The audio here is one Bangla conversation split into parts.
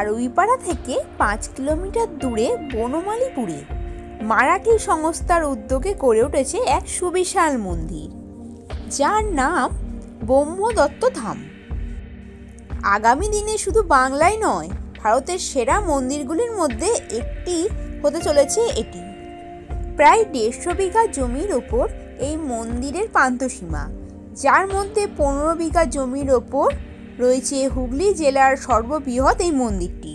বারুইপাড়া থেকে 5 কিলোমিটার দূরে বনমালীপুরে মারাঠি সংস্থার উদ্যোগে গড়ে উঠেছে এক সুবিশাল মন্দির, যার নাম ব্রহ্মদত্ত ধাম। আগামী দিনে শুধু বাংলায় নয়, ভারতের সেরা মন্দিরগুলির মধ্যে একটি হতে চলেছে এটি। প্রায় 150 বিঘা জমির ওপর এই মন্দিরের প্রান্তসীমা, যার মধ্যে 15 বিঘা জমির ওপর রয়েছে হুগলি জেলার সর্ববৃহৎ এই মন্দিরটি।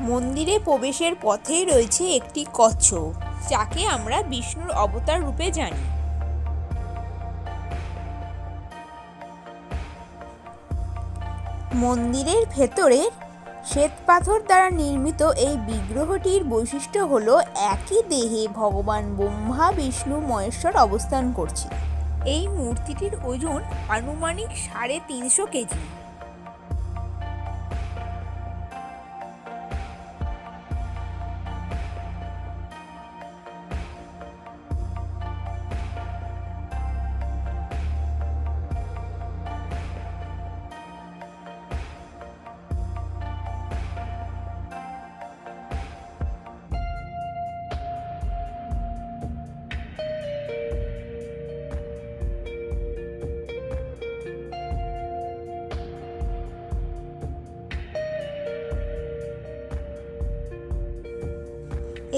মন্দিরে প্রবেশের পথেই রয়েছে একটি কচ্ছপ, যাকে আমরা বিষ্ণুর অবতার রূপে জানি। মন্দিরের ভেতরে শ্বেতপাথর দ্বারা নির্মিত এই বিগ্রহটির বৈশিষ্ট্য হলো একই দেহে ভগবান ব্রহ্মা, বিষ্ণু, মহেশ্বর অবস্থান করছে। এই মূর্তিটির ওজন আনুমানিক 350 কেজি।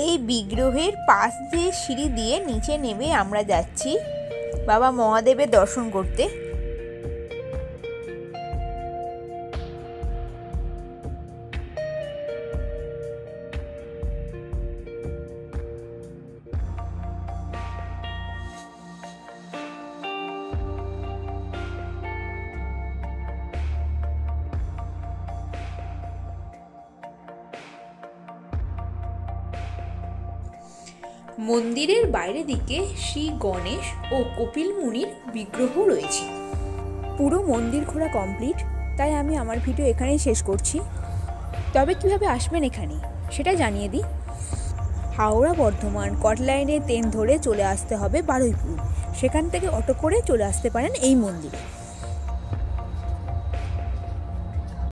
এই বিগ্রহের পাশ দিয়ে সিঁড়ি দিয়ে নিচে নেমে আমরা যাচ্ছি বাবা মহাদেবের দর্শন করতে। মন্দিরের বাইরের দিকে শ্রী গণেশ ও কপিল মুনির বিগ্রহ রয়েছে। পুরো মন্দির ঘোরা কমপ্লিট, তাই আমি আমার ভিডিও এখানেই শেষ করছি। তবে কিভাবে আসবেন এখানে সেটা জানিয়ে দিই। হাওড়া বর্ধমান কট লাইনে ট্রেন ধরে চলে আসতে হবে বারুইপুর। সেখান থেকে অটো করে চলে আসতে পারেন এই মন্দিরে।